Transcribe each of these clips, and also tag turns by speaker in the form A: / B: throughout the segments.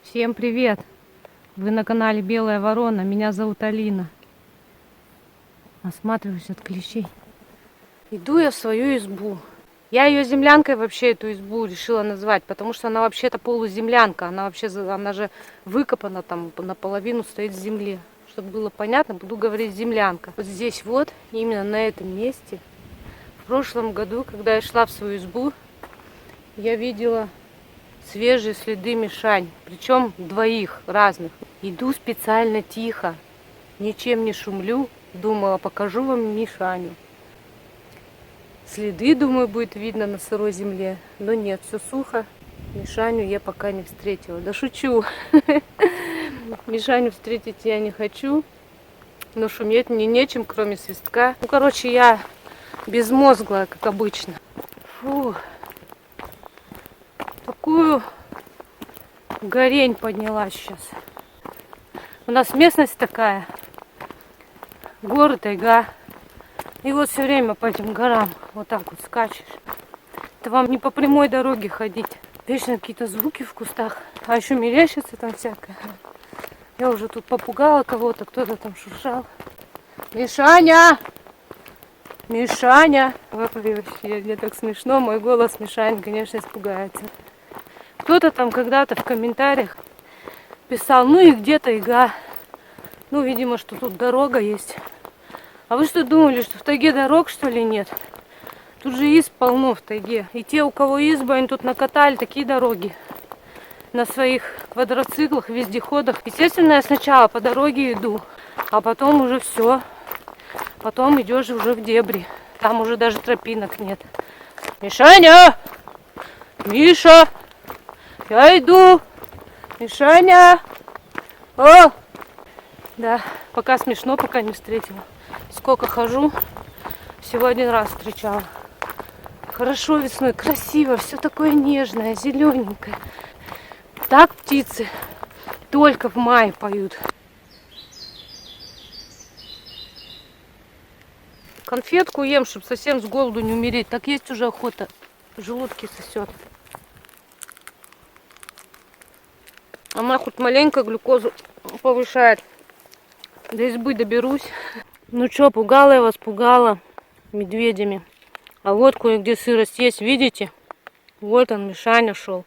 A: Всем привет! Вы на канале Белая Ворона. Меня зовут Алина. Осматриваюсь от клещей. Иду я в свою избу. Я ее землянкой вообще эту избу решила назвать, потому что она вообще-то полуземлянка. Она же выкопана там наполовину, стоит в земле. Чтобы было понятно, буду говорить землянка. Вот здесь вот, именно на этом месте, в прошлом году, когда я шла в свою избу, я видела свежие следы мишань, причем двоих разных. Иду специально тихо, ничем не шумлю, думала, покажу вам мишаню. Следы, думаю, будет видно на сырой земле, но нет, все сухо. Мишаню я пока не встретила. Да шучу. Мишаню встретить я не хочу, но шуметь мне нечем, кроме свистка. Ну, короче, я безмозглая, как обычно. Фу. Такую горень подняла сейчас. У нас местность такая, горы, тайга. И вот все время по этим горам вот так вот скачешь. Это вам не по прямой дороге ходить. Вечно какие-то звуки в кустах. А еще мерещится там всякое. Я уже тут попугала кого-то, кто-то там шуршал. Мишаня! Мишаня! Вообще, мне так смешно, мой голос Мишаня, конечно, испугается. Кто-то там когда-то в комментариях писал, ну и где тайга? Ну, видимо, что тут дорога есть. А вы что думали, что в тайге дорог, что ли, нет? Тут же изб полно в тайге. И те, у кого избы, они тут накатали такие дороги на своих квадроциклах, вездеходах. Естественно, я сначала по дороге иду, а потом уже все. Потом идешь уже в дебри. Там уже даже тропинок нет. Мишаня! Миша! Я иду! Мишаня! О! Да, пока смешно, пока не встретила. Сколько хожу, всего один раз встречала. Хорошо весной, красиво, все такое нежное, зелененькое. Так птицы только в мае поют. Конфетку ем, чтобы совсем с голоду не умереть. Так есть уже охота. В желудке сосет. Она хоть маленько глюкозу повышает. До избы доберусь. Ну что, пугала я вас, пугала медведями. А вот кое-где сырость есть, видите? Вот он, Мишаня шел.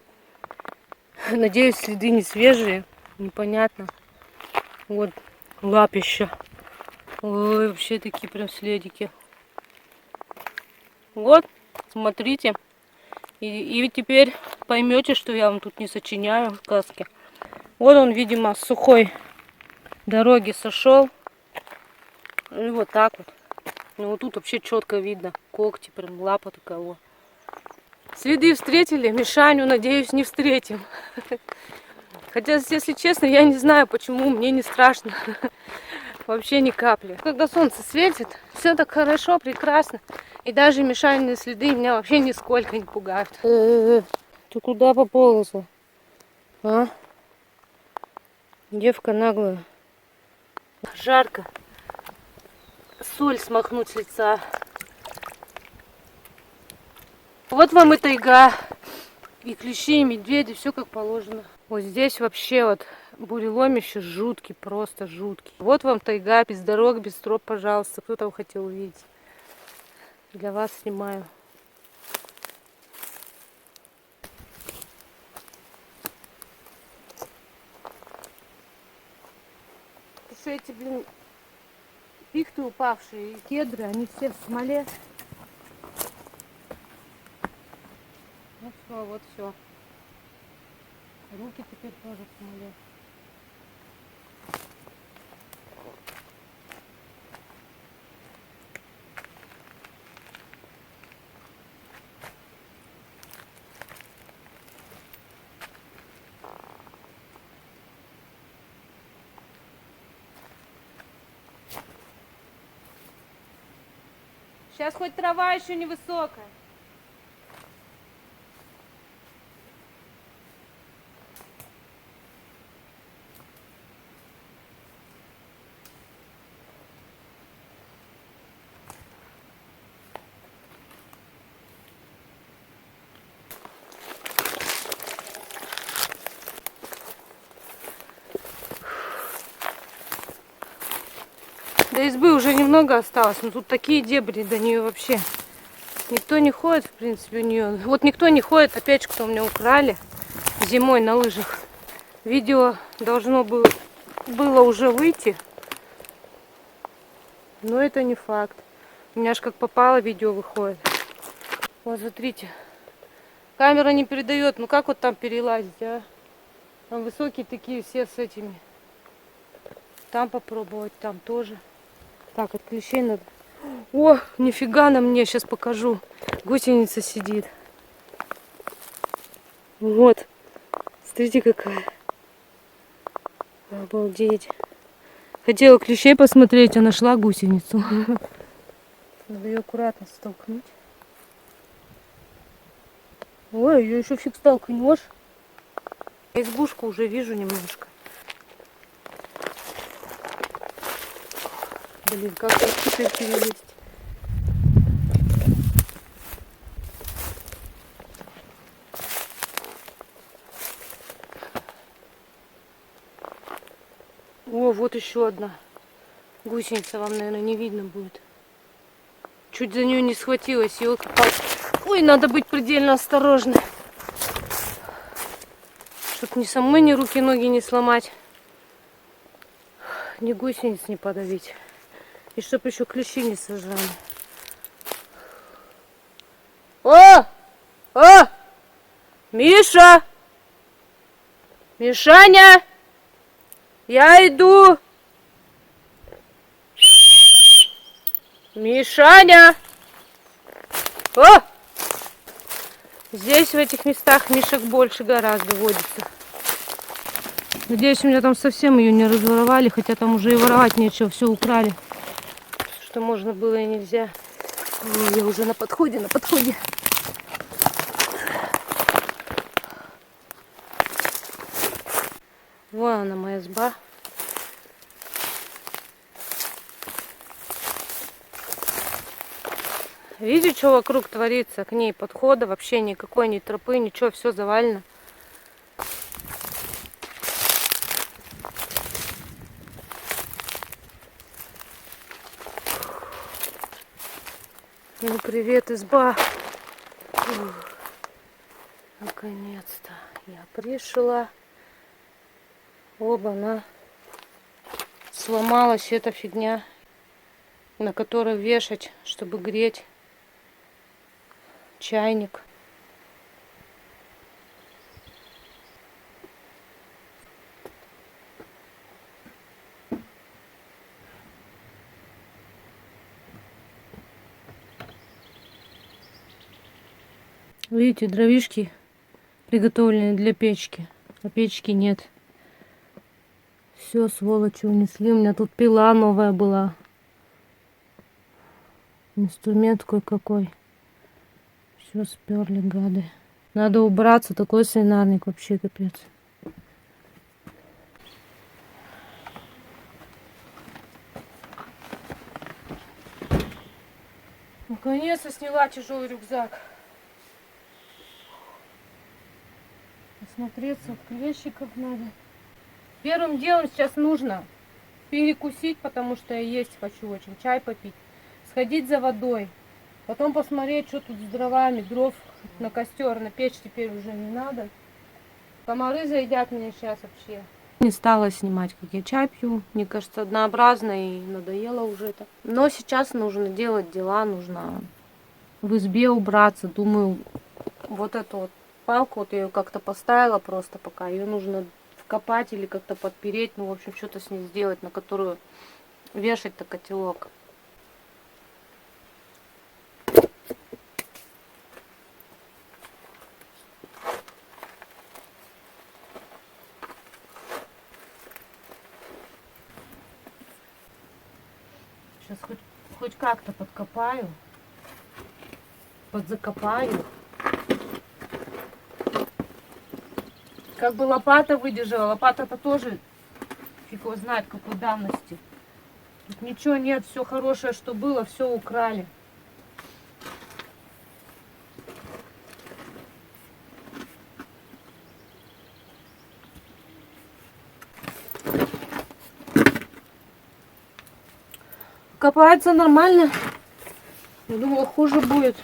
A: Надеюсь, следы не свежие. Непонятно. Вот лапища. Ой, вообще такие прям следики. Вот, смотрите. И теперь поймете, что я вам тут не сочиняю сказки. Вот он, видимо, с сухой дороги сошел. И вот так вот. Ну вот тут вообще четко видно. Когти, прям лапа такая. Следы встретили, Мишаню, надеюсь, не встретим. Хотя, если честно, я не знаю, почему мне не страшно. Вообще ни капли. Когда солнце светит, все так хорошо, прекрасно. И даже Мишаниные следы меня вообще нисколько не пугают. Ты куда поползла? А? Девка наглая. Жарко. Соль смахнуть с лица. Вот вам и тайга. И клещи, и медведи, все как положено. Вот здесь вообще вот буреломище жуткий, просто жуткий. Вот вам тайга, без дорог, без троп, пожалуйста. Кто там хотел увидеть? Для вас снимаю. Потому что эти, блин, пихты упавшие и кедры, они все в смоле. Ну все, вот все. Руки теперь тоже в смоле. Сейчас хоть трава еще невысокая. До избы уже немного осталось, но тут такие дебри до нее вообще. Никто не ходит, в принципе, у нее. Вот никто не ходит, опять что у меня украли зимой на лыжах. Видео должно было уже выйти, но это не факт. У меня ж как попало видео выходит. Вот смотрите, камера не передает, ну как вот там перелазить, а? Там высокие такие все с этими. Там попробовать, там тоже. Так, от клещей надо. О, нифига на мне, сейчас покажу. Гусеница сидит. Вот. Смотрите, какая. Обалдеть. Хотела клещей посмотреть, а нашла гусеницу. Надо ее аккуратно столкнуть. Ой, ее еще фиг столкнешь. Избушку уже вижу немножко. Блин, как тут теперь перелезть? О, вот еще одна гусеница, вам, наверное, не видно будет. Чуть за нее не схватилась, елки-палки. Ой, надо быть предельно осторожной. Чтоб ни самой ни руки, ноги не сломать. Ни гусениц не подавить. И чтоб еще клещи не сожрали. О! О! Миша! Мишаня! Я иду! Мишаня! О! Здесь, в этих местах, мишек больше гораздо водится. Надеюсь, у меня там совсем ее не разворовали, хотя там уже и воровать нечего, все украли. Что можно было и нельзя. Ой, я уже на подходе, на подходе. Вон она, моя изба. Видите, что вокруг творится? К ней подхода вообще никакой, ни тропы, ничего, все завалено. Ну, привет, изба. Ух. Наконец-то я пришла. Оба-на. Сломалась эта фигня, на которую вешать, чтобы греть чайник. Видите, дровишки приготовленные для печки, а печки нет. Все, сволочи, унесли. У меня тут пила новая была. Инструмент кое-какой. Все сперли, гады. Надо убраться, такой свинарник вообще капец. Наконец-то сняла тяжелый рюкзак. Осмотреться в клещиков надо. Первым делом сейчас нужно перекусить, потому что я есть хочу очень, чай попить. Сходить за водой. Потом посмотреть, что тут с дровами. Дров на костер, на печь теперь уже не надо. Комары заедят меня сейчас вообще. Не стала снимать, как я чай пью. Мне кажется, однообразно и надоело уже это. Но сейчас нужно делать дела, нужно в избе убраться. Думаю, вот эту вот палку, вот я ее как-то поставила просто пока. Ее нужно вкопать или как-то подпереть. Ну, в общем, что-то с ней сделать, на которую вешать-то котелок. Сейчас хоть как-то подкопаю, подзакопаю. Как бы лопата выдержала. Лопата-то тоже фиг его знает какой давности. Тут ничего нет, все хорошее, что было, все украли. Копается нормально. Я думала, хуже будет.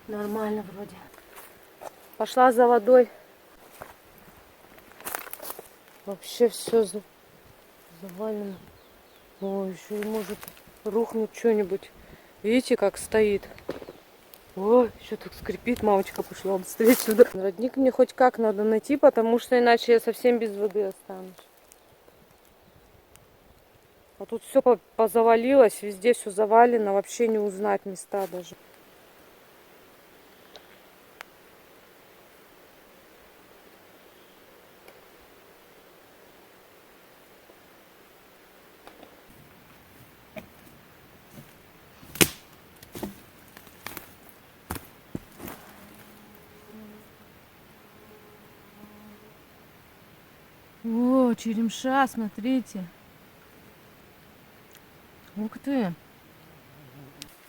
A: Нормально вроде. Пошла за водой. Вообще все завалено. О, еще и может рухнуть что-нибудь. Видите, как стоит? О, еще так скрипит. Мамочка пошла быстрее сюда. Родник мне хоть как надо найти, потому что иначе я совсем без воды останусь. А тут все позавалилось, везде все завалено, вообще не узнать места даже. О, черемша, смотрите. Ух ты.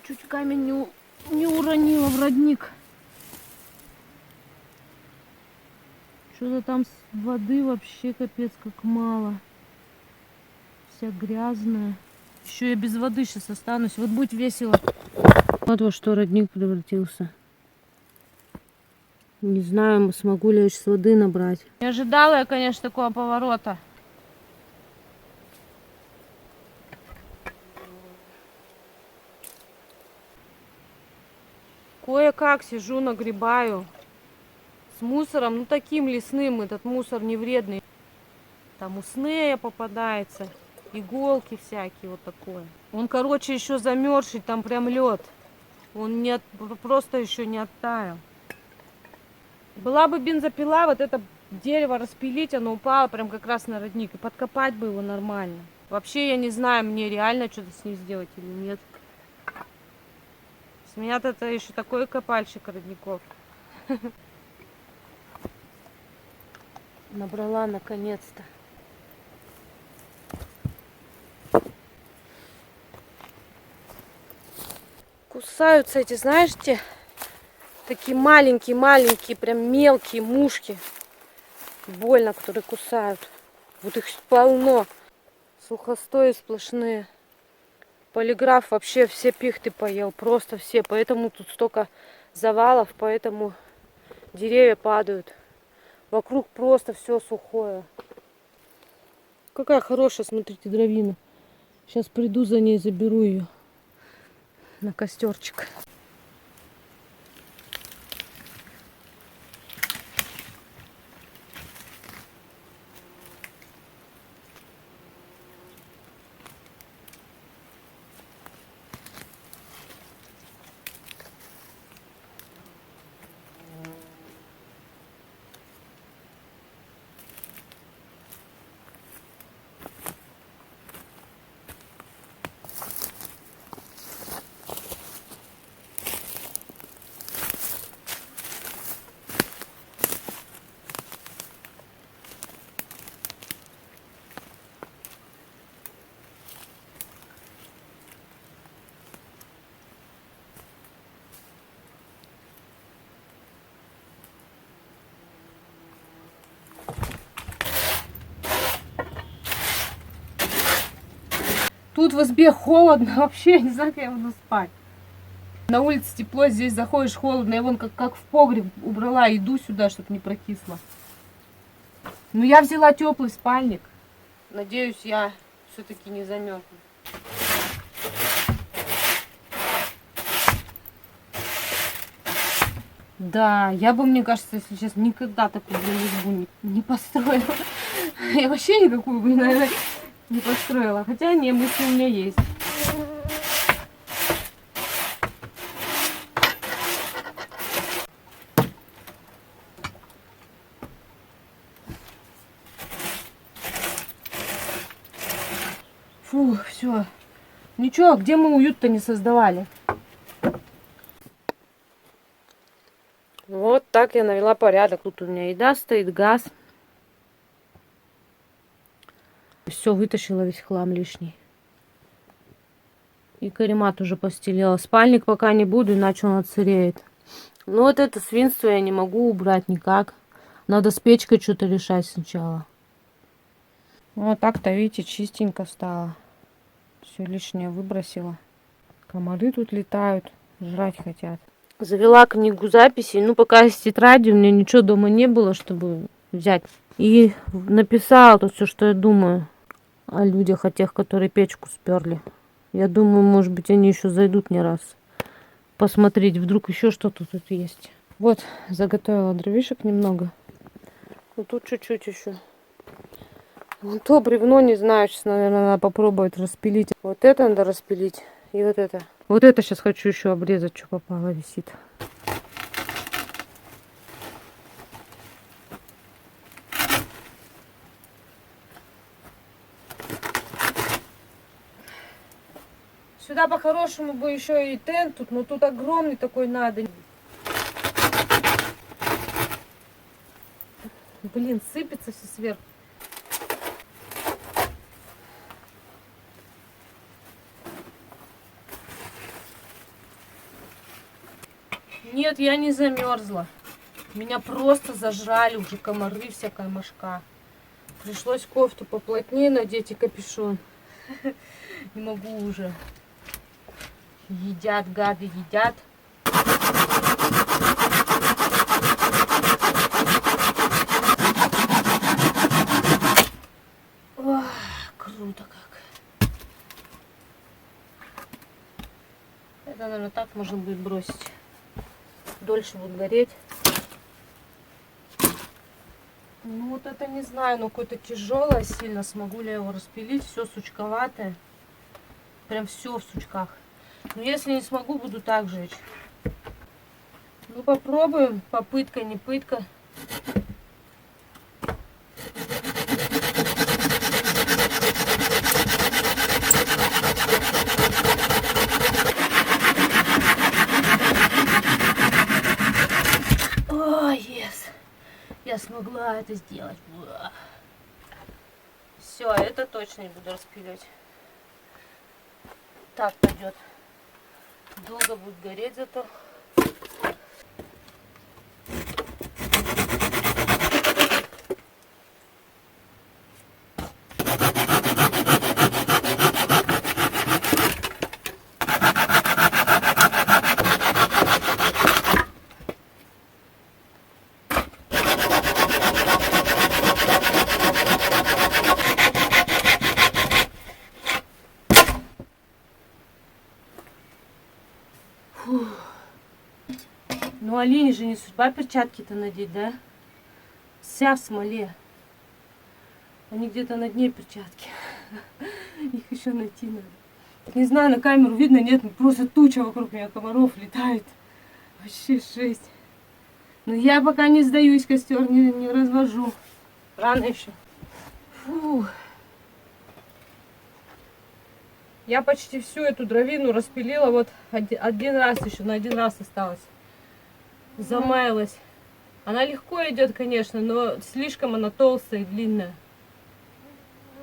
A: Чуть камень не уронила в родник. Что-то там воды вообще капец как мало. Вся грязная. Еще я без воды сейчас останусь. Вот будет весело. Вот во что родник превратился. Не знаю, смогу ли я сейчас воды набрать. Не ожидала я, конечно, такого поворота. Кое-как сижу, нагребаю. С мусором, ну таким лесным, этот мусор не вредный. Там уснея попадается, иголки всякие, вот такое. Он, короче, еще замерзший, там прям лед. Он просто еще не оттаял. Была бы бензопила, вот это дерево распилить, оно упало прям как раз на родник. И подкопать бы его нормально. Вообще я не знаю, мне реально что-то с ним сделать или нет. С меня-то это еще такой копальщик родников. Набрала наконец-то. Кусаются эти, знаешь, те такие маленькие, прям мелкие мушки. Больно, которые кусают. Вот их полно. Сухостои сплошные. Полиграф вообще все пихты поел. Просто все. Поэтому тут столько завалов. Поэтому деревья падают. Вокруг просто все сухое. Какая хорошая, смотрите, дровина. Сейчас приду за ней, заберу ее на костерчик. Тут в избе холодно, вообще не знаю, как я буду спать. На улице тепло, здесь заходишь холодно. Я вон как в погреб убрала, иду сюда, чтобы не прокисло. Ну я взяла теплый спальник. Надеюсь, я все-таки не замерзну. Да, я бы, мне кажется, если сейчас никогда такую избу не построила. Я вообще никакую бы, наверное, не построила. Хотя не, мысли у меня есть. Фу, все. Ничего, где мы уют-то не создавали? Вот так я навела порядок. Тут у меня еда стоит, газ. Все, вытащила весь хлам лишний. И каремат уже постелила. Спальник пока не буду, иначе он отсыреет. Ну вот это свинство я не могу убрать никак. Надо с печкой что-то решать сначала. Вот так-то, видите, чистенько стало. Все лишнее выбросила. Комары тут летают, жрать хотят. Завела книгу записей. Ну, пока с тетрадью, у меня ничего дома не было, чтобы взять. И написала тут все, что я думаю о людях, о тех, которые печку сперли. Я думаю, может быть, они еще зайдут не раз. Посмотреть, вдруг еще что-то тут есть. Вот, заготовила дровишек немного. Ну, тут чуть-чуть еще. Вон то бревно, не знаю, сейчас, наверное, надо попробовать распилить. Вот это надо распилить. И вот это. Вот это сейчас хочу еще обрезать, что попало, висит. Сюда по-хорошему бы еще и тент тут, но тут огромный такой надо. Блин, сыпется все сверху. Нет, я не замерзла. Меня просто зажрали уже комары, всякая мошка. Пришлось кофту поплотнее надеть и капюшон. Не могу уже. Едят, гады, едят. Ох, круто как. Это, наверное, так можно будет бросить. Дольше будет гореть. Ну вот это не знаю, но какое-то тяжелое сильно. Смогу ли я его распилить? Все сучковатое. Прям все в сучках. Но если не смогу, буду так жечь. Ну попробуем. Попытка, не пытка. О, yes. Я смогла это сделать. Все, это точно не буду распиливать. Так пойдет. Долго будет гореть зато. Ну, Алине же не судьба перчатки-то надеть, да? Вся в смоле. Они где-то на дне перчатки. Их еще найти надо. Не знаю, на камеру видно, нет, просто туча вокруг меня комаров летает. Вообще жесть. Но я пока не сдаюсь, костер не развожу. Рано еще. Фу. Я почти всю эту дровину распилила. Вот один раз еще, на один раз осталось. Замаялась. Она легко идет, конечно, но слишком она толстая и длинная.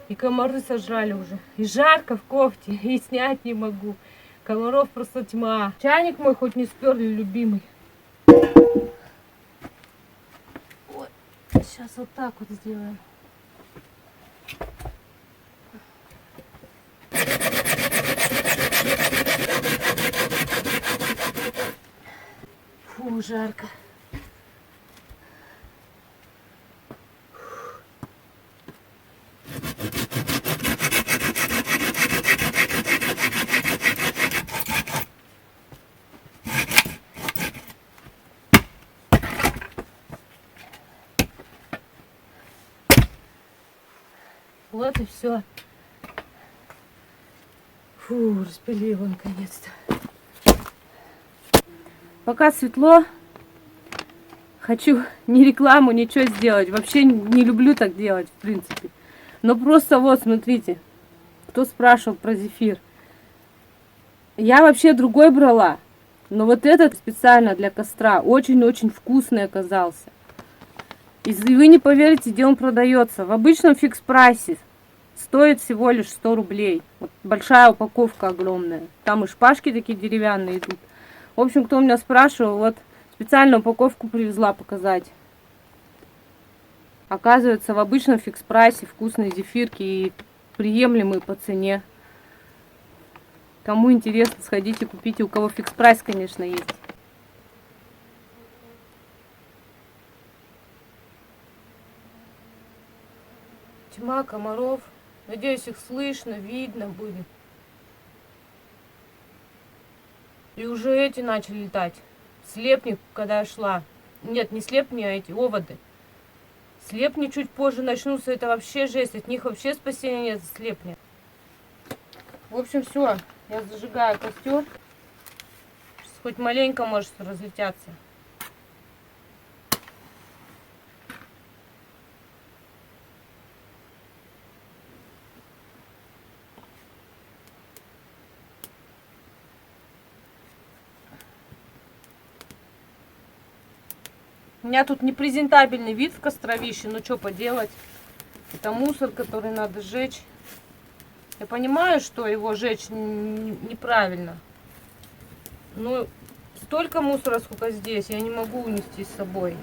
A: И комары сожрали уже. И жарко в кофте, и снять не могу. Комаров просто тьма. Чайник мой хоть не сперли, любимый. Ой, сейчас вот так вот сделаем. Фу, жарко. Вот и все. Фу, распилила наконец-то. Пока светло. Хочу ни рекламу, ничего сделать. Вообще не люблю так делать, в принципе. Но просто вот, смотрите. Кто спрашивал про зефир. Я вообще другой брала. Но вот этот специально для костра. Очень-очень вкусный оказался. И вы не поверите, где он продается. В обычном фикс-прайсе. Стоит всего лишь 100 рублей. Вот большая упаковка огромная. Там и шпажки такие деревянные идут. В общем, кто меня спрашивал, вот специальную упаковку привезла показать. Оказывается, в обычном фикс-прайсе вкусные зефирки и приемлемые по цене. Кому интересно, сходите, купите. У кого фикс-прайс, конечно, есть. Тьма комаров. Надеюсь, их слышно, видно будет. И уже эти начали летать. Слепни, когда я шла. Нет, не слепни, а эти оводы. Слепни чуть позже начнутся. Это вообще жесть. От них вообще спасения нет, слепни. В общем, все. Я зажигаю костер. Сейчас хоть маленько может разлетяться. У меня тут непрезентабельный вид в костровище, ну что поделать. Это мусор, который надо сжечь. Я понимаю, что его жечь неправильно. Но столько мусора, сколько здесь, я не могу унести с собой.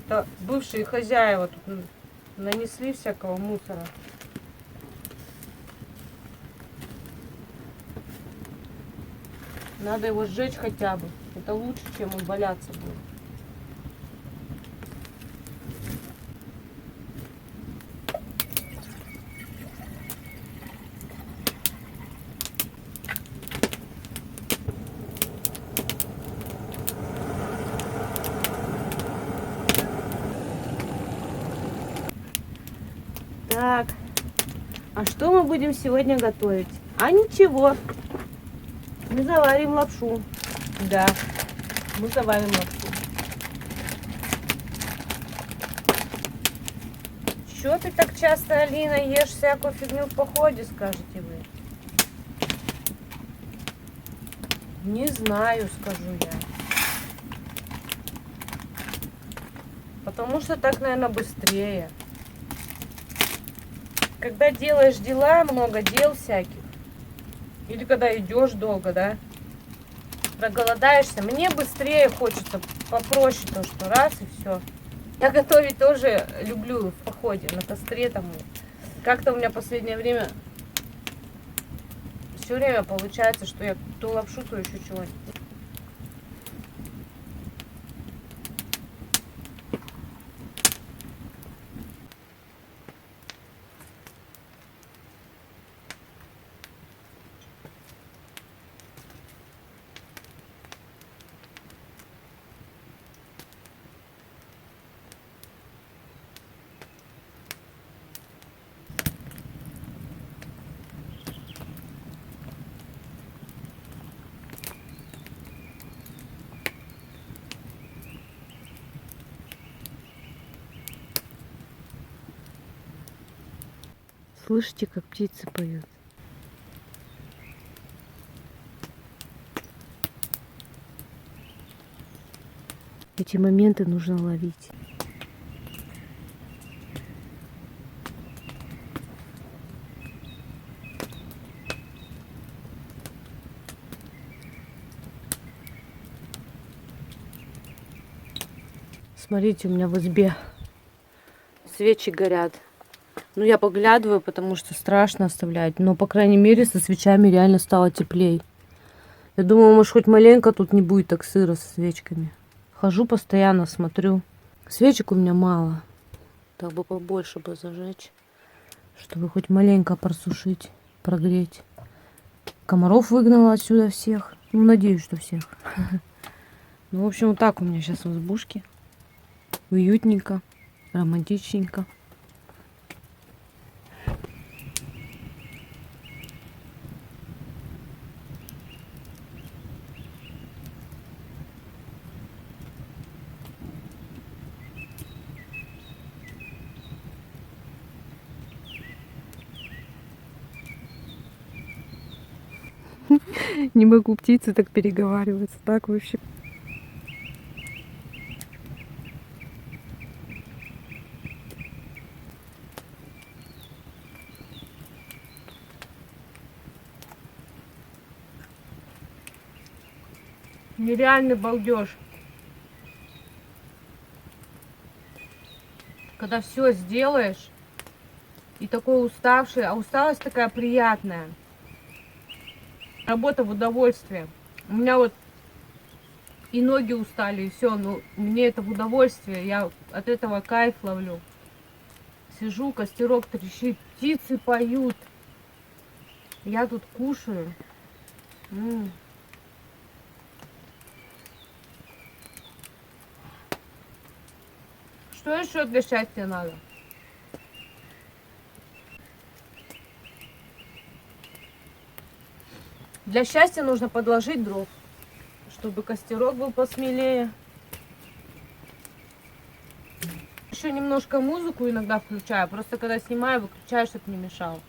A: Это бывшие хозяева тут нанесли всякого мусора. Надо его сжечь хотя бы. Это лучше, чем он валяться будет. Так, а что мы будем сегодня готовить? А ничего. Мы заварим лапшу. Да, мы заварим лапшу. Чё ты так часто, Алина, ешь всякую фигню в походе, скажете вы? Не знаю, скажу я. Потому что так, наверное, быстрее. Когда делаешь дела, много дел всяких. Или когда идешь долго, да? Проголодаешься. Мне быстрее хочется, попроще то, что раз и все. Я готовить тоже люблю в походе, на костре там. Как-то у меня в последнее время все время получается, что я то лапшу, то еще чего-нибудь. Слышите, как птицы поют? Эти моменты нужно ловить. Смотрите, у меня в избе свечи горят. Ну, я поглядываю, потому что страшно оставлять. Но, по крайней мере, со свечами реально стало теплей. Я думаю, может, хоть маленько тут не будет так сыро со свечками. Хожу постоянно, смотрю. Свечек у меня мало. Так бы побольше бы зажечь, чтобы хоть маленько просушить, прогреть. Комаров выгнала отсюда всех. Ну, надеюсь, что всех. Ну, в общем, вот так у меня сейчас в избушке. Уютненько, романтичненько. Не могу птицы так переговариваться. Так вообще. Нереальный балдеж. Когда все сделаешь и такой уставший, а усталость такая приятная. Работа в удовольствие. У меня вот и ноги устали, и все, но мне это в удовольствие. Я от этого кайф ловлю. Сижу, костерок трещит, птицы поют. Я тут кушаю. Что еще для счастья надо? Для счастья нужно подложить дров, чтобы костерок был посмелее. Еще немножко музыку иногда включаю, просто когда снимаю, выключаю, чтобы не мешало.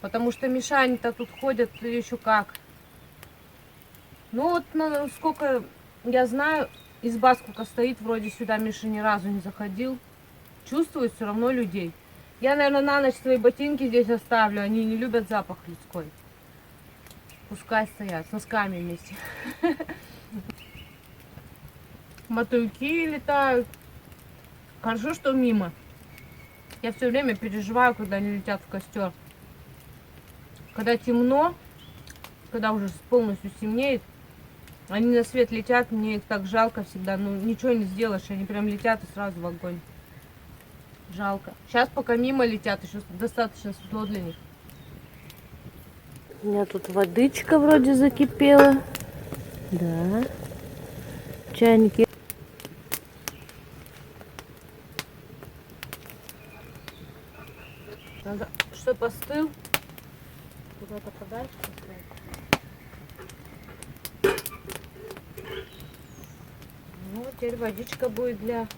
A: Потому что мишани-то тут ходят еще как. Ну вот, сколько я знаю, изба сколько стоит, вроде сюда Миша ни разу не заходил. Чувствует все равно людей. Я, наверное, на ночь свои ботинки здесь оставлю, они не любят запах людской. Пускай стоят, с носками вместе. Мотыльки летают. Хорошо, что мимо. Я все время переживаю, когда они летят в костер. Когда темно, когда уже полностью темнеет, они на свет летят, мне их так жалко всегда. Ну, ничего не сделаешь, они прям летят и сразу в огонь. Жалко. Сейчас пока мимо летят, еще достаточно светло для них. У меня тут водичка вроде закипела. Да. Чайники. Надо, чтобы остыл. Куда-то подальше поставить. Ну, теперь водичка будет для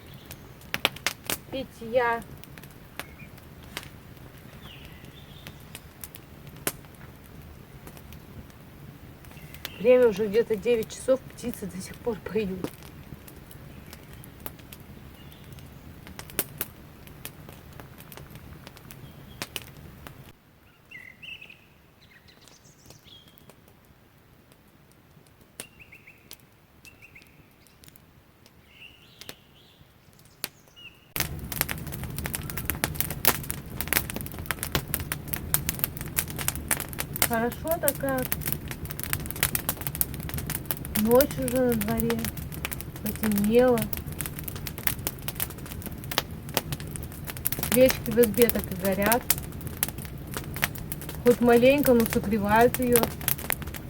A: питья. Время уже где-то 9 часов, птицы до сих пор поют. Хорошо такая. Ночь уже на дворе. Потемнело. Свечки в избе так и горят. Хоть маленько, но согревают ее.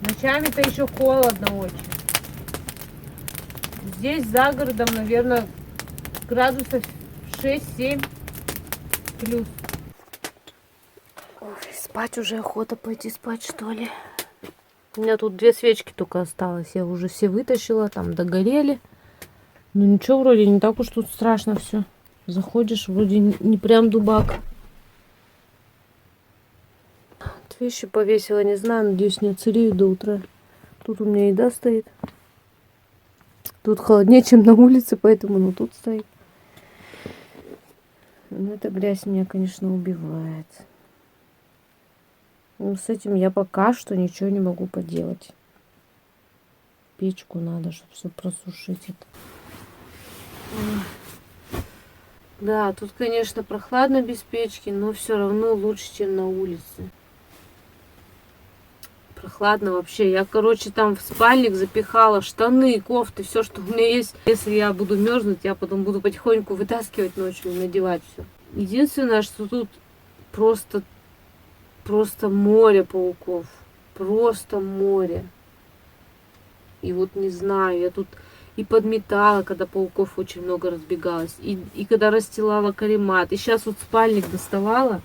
A: Ночами-то еще холодно очень. Здесь за городом, наверное, градусов 6-7 плюс. Ой, спать уже охота пойти спать, что ли. У меня тут 2 свечки только осталось. Я уже все вытащила, там догорели. Ну ничего, вроде не так уж тут страшно все. Заходишь, вроде не прям дубак. Вещи повесила, не знаю, надеюсь, не отсыреют до утра. Тут у меня еда стоит. Тут холоднее, чем на улице, поэтому ну тут стоит. Но эта грязь меня, конечно, убивает. Ну, с этим я пока что ничего не могу поделать. Печку надо, чтобы все просушить это. Да, тут, конечно, прохладно без печки, но все равно лучше, чем на улице. Прохладно вообще. Я, короче, там в спальник запихала штаны, кофты, все, что у меня есть. Если я буду мерзнуть, я потом буду потихоньку вытаскивать ночью и надевать все. Единственное, что тут просто море пауков. Просто море. И вот не знаю, я тут и подметала, когда пауков очень много разбегалось. И когда расстилала каремат. И сейчас вот спальник доставала,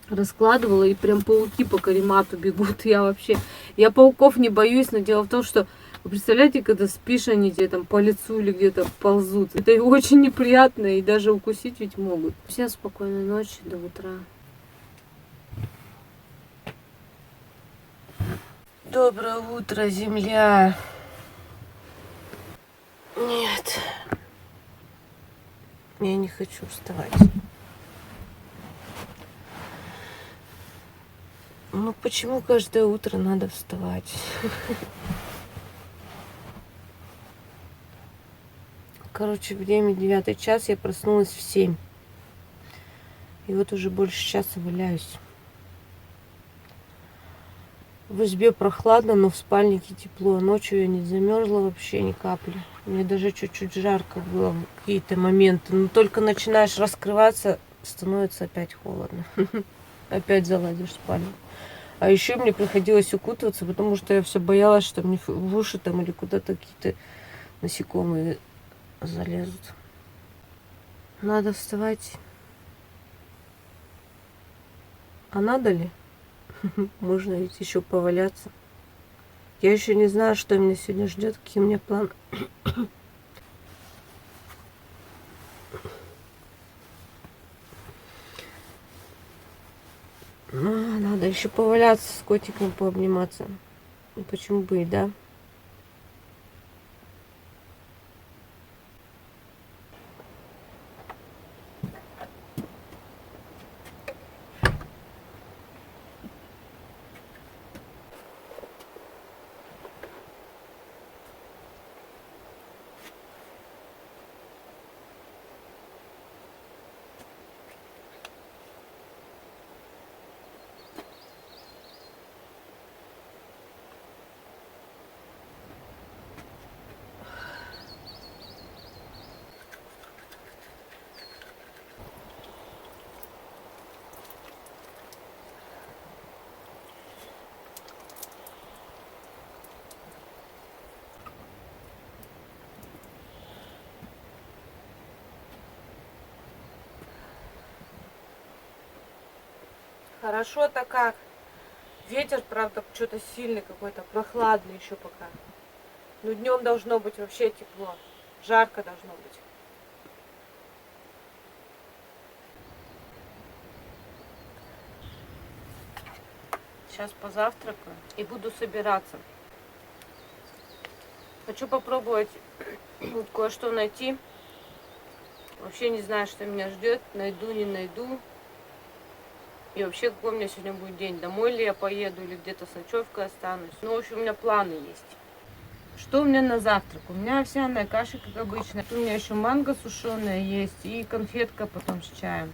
A: раскладывала, и прям пауки по каремату бегут. Я пауков не боюсь, но дело в том, что, вы представляете, когда спишь, они тебе там по лицу или где-то ползут. Это очень неприятно, и даже укусить ведь могут. Всем спокойной ночи, до утра. Доброе утро, земля. Нет, я не хочу вставать. Ну почему каждое утро надо вставать? Короче, время 9 час, я проснулась в 7. И вот уже больше часа валяюсь. В избе прохладно, но в спальнике тепло. Ночью я не замерзла вообще ни капли. Мне даже чуть-чуть жарко было в какие-то моменты. Но только начинаешь раскрываться, становится опять холодно. Опять залазишь в спальню. А еще мне приходилось укутываться, потому что я все боялась, что мне в уши там или куда-то какие-то насекомые залезут. Надо вставать. А надо ли? Можно ведь еще поваляться. Я еще не знаю, что меня сегодня ждет, какие у меня планы. Надо еще поваляться с котиком, пообниматься. Ну, почему бы и да? Хорошо-то как. Ветер, правда, что-то сильный какой-то, прохладный еще пока. Но днем должно быть вообще тепло. Жарко должно быть. Сейчас позавтракаю и буду собираться. Хочу попробовать кое-что найти. Вообще не знаю, что меня ждет. Найду, не найду. И вообще, какой у меня сегодня будет день. Домой ли я поеду или где-то с ночевкой останусь. Ну, в общем, у меня планы есть. Что у меня на завтрак? У меня овсяная каша, как обычно. У меня еще манго сушеная есть и конфетка потом с чаем.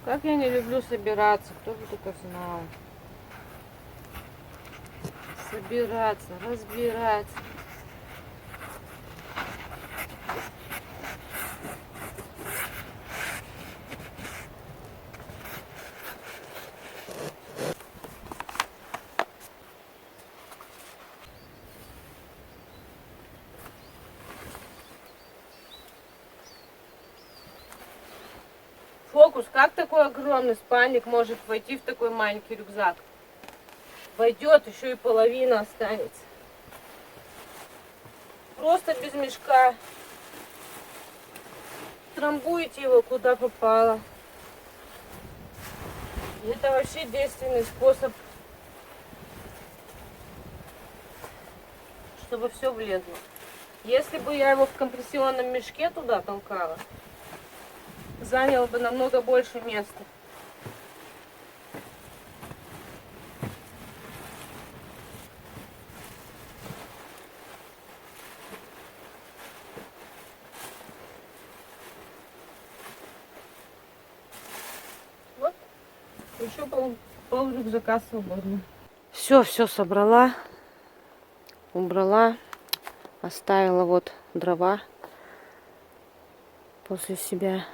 A: Как я не люблю собираться, кто бы только знал. Собираться, разбираться. Фокус, как такой огромный спальник может войти в такой маленький рюкзак? Войдет, еще и половина останется. Просто без мешка. Трамбуете его куда попало. И это вообще действенный способ, чтобы все влезло. Если бы я его в компрессионном мешке туда толкала, занял бы намного больше места. Еще пол рюкзака свободно. Все собрала, убрала, оставила вот дрова после себя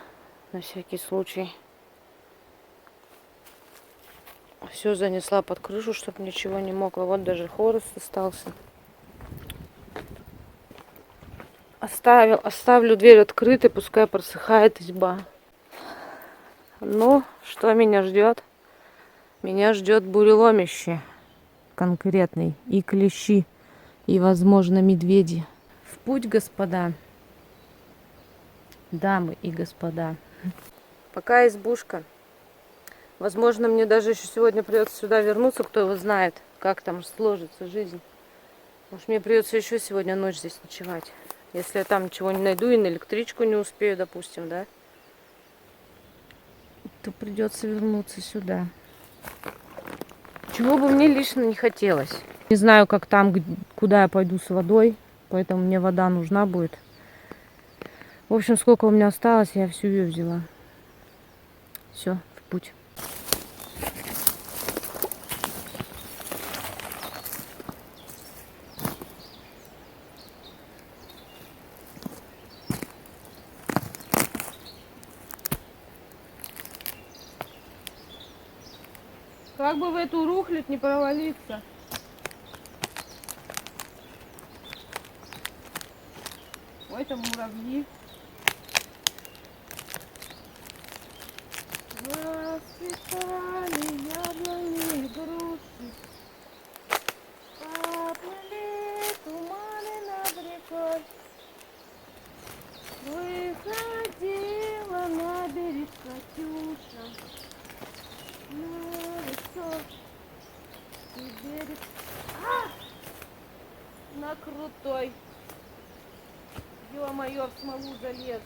A: на всякий случай. Все занесла под крышу, чтобы ничего не мокло. Вот даже хворост остался. Оставлю дверь открытой, пускай просыхает изба. Но что меня ждет? Меня ждет буреломище конкретный. И клещи, и, возможно, медведи. В путь, господа. Дамы и господа. Пока избушка. Возможно, мне даже еще сегодня придется сюда вернуться, кто его знает, как там сложится жизнь. Может, мне придется еще сегодня ночь здесь ночевать. Если я там ничего не найду и на электричку не успею, допустим, да, то придется вернуться сюда. Чего бы мне лично не хотелось. Не знаю, как там, куда я пойду с водой, поэтому мне вода нужна будет. В общем, сколько у меня осталось, я всю ее взяла. Все, в путь. Как бы в эту рухлядь не провалиться. Ой, там муравьи. Расцветали яблони и груши. Поплыли туманы над рекой. Выходила на берег Катюша. На высокий берег. На крутой. Ё-моё, в смолу залезу.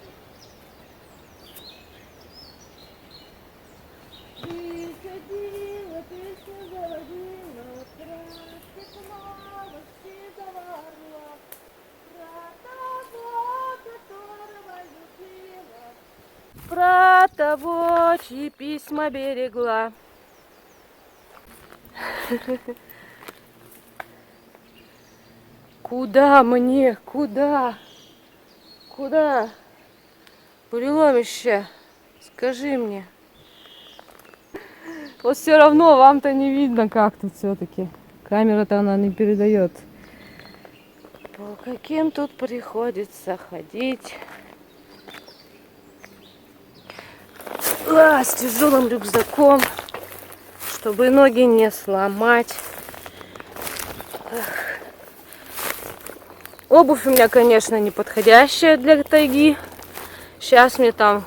A: Приходила, песню заводила, краски снова сизого орла, про того, которого любила, про того, чьи письма берегла. Куда мне? Куда? Куда? Буреломище, скажи мне. Вот все равно вам-то не видно, как тут все-таки. Камера-то она не передает. По каким тут приходится ходить. С тяжелым рюкзаком, чтобы ноги не сломать. Обувь у меня, конечно, не подходящая для тайги. Сейчас мне там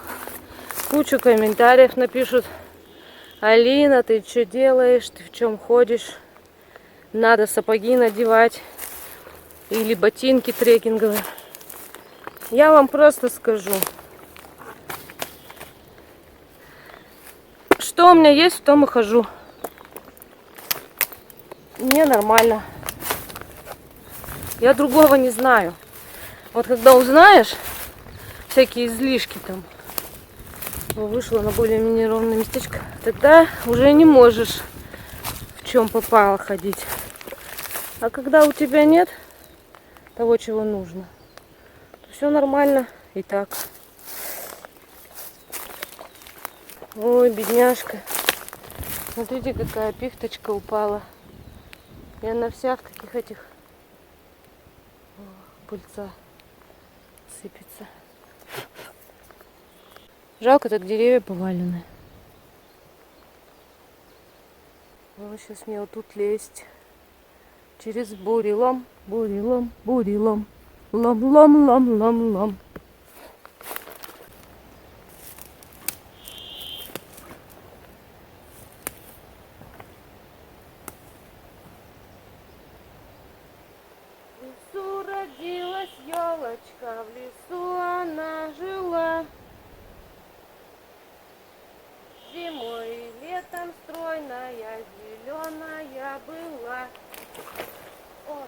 A: кучу комментариев напишут. Алина, ты что делаешь? Ты в чем ходишь? Надо сапоги надевать. Или ботинки трекинговые. Я вам просто скажу. Что у меня есть, в том и хожу. Мне нормально. Я другого не знаю. Вот когда узнаешь всякие излишки там, вышла на более-менее ровное местечко, тогда уже не можешь в чем попало ходить. А когда у тебя нет того, чего нужно, то все нормально и так. Ой, бедняжка. Смотрите, какая пихточка упала. И она вся в таких этих пыльца сыпется. Жалко, так деревья повалены. Вот сейчас мне вот тут лезть. Через бурелом, бурелом, бурелом. Лом-лом-лом-лом-лом. В лесу родилась елочка, в лесу она жила. Зимой и летом стройная, зеленая была. Ох.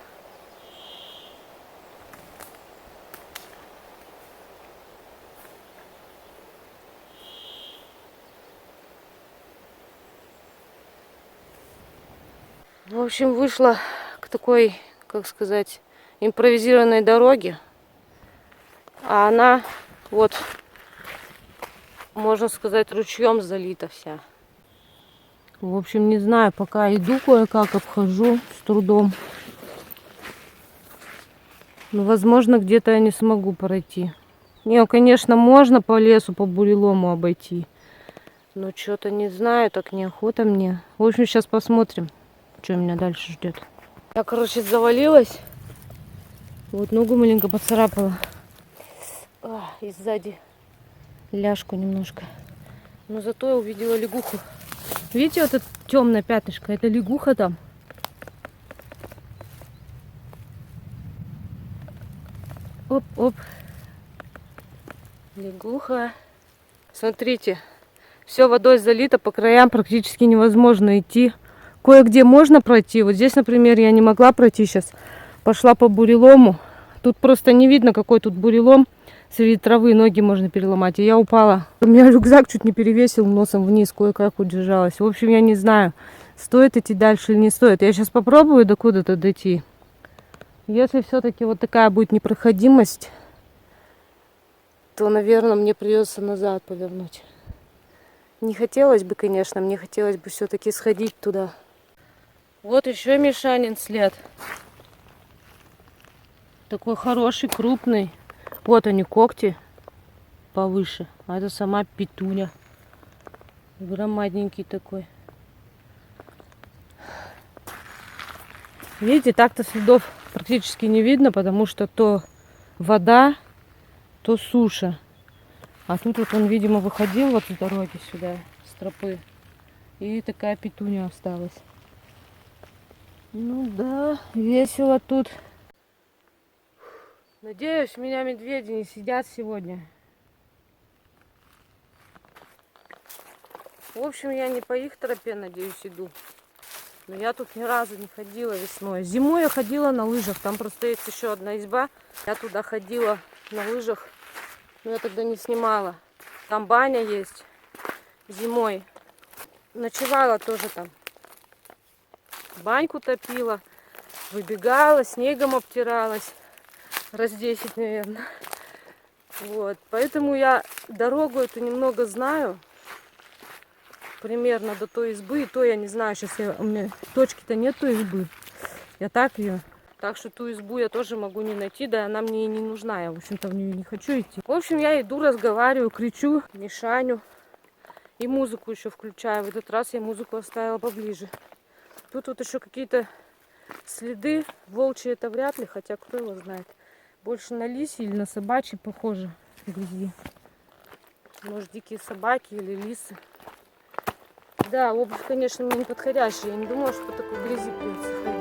A: В В общем, вышла к такой, как сказать, импровизированной дороге. А она, вот, можно сказать, ручьем залита вся. В общем, не знаю, пока иду кое-как, обхожу с трудом. Но, возможно, где-то я не смогу пройти. Не, конечно, можно по лесу, по бурелому обойти. Но что-то не знаю, так неохота мне. В общем, сейчас посмотрим, что меня дальше ждет. Я, короче, завалилась. Вот ногу маленько поцарапала. И сзади ляжку немножко. Но зато я увидела лягуху. Видите, вот это темное пятышко? Это лягуха там. Оп-оп. Лягуха. Смотрите. Все водой залито, по краям практически невозможно идти. Кое-где можно пройти. Вот здесь, например, я не могла пройти сейчас. Пошла по бурелому. Тут просто не видно, какой тут бурелом. Среди травы ноги можно переломать. И я упала. У меня рюкзак чуть не перевесил, носом вниз кое-как удержалась. В общем, я не знаю, стоит идти дальше или не стоит. Я сейчас попробую до куда-то дойти. Если все-таки вот такая будет непроходимость, то, наверное, мне придется назад повернуть. Не хотелось бы, конечно, мне хотелось бы все-таки сходить туда. Вот еще Мишанин след. Такой хороший, крупный. Вот они, когти повыше. А это сама петуня. Громадненький такой. Видите, так-то следов практически не видно, потому что то вода, то суша. А тут вот он, видимо, выходил вот с дороги сюда, с тропы. И такая петуня осталась. Ну да, весело тут. Надеюсь, меня медведи не съедят сегодня. В общем, я не по их тропе, надеюсь, иду. Но я тут ни разу не ходила весной. Зимой я ходила на лыжах. Там просто есть еще одна изба. Я туда ходила на лыжах. Но я тогда не снимала. Там баня есть. Зимой. Ночевала тоже там. Баньку топила. Выбегала, снегом обтиралась. Раз 10, наверное. Вот. Поэтому я дорогу эту немного знаю. Примерно до той избы. И то я не знаю. Сейчас у меня точки-то нет той избы. Я так ее. Так что ту избу я тоже могу не найти. Да, она мне и не нужна. Я, в общем-то, в нее не хочу идти. В общем, я иду, разговариваю, кричу, Мишаню. И музыку еще включаю. В этот раз я музыку оставила поближе. Тут вот еще какие-то следы. Волчьи это вряд ли, хотя кто его знает. Больше на лисе или на собачьи похоже в грязи. Может, дикие собаки или лисы. Да, обувь, конечно, мне не подходящая. Я не думала, что по такой грязи придется ходить.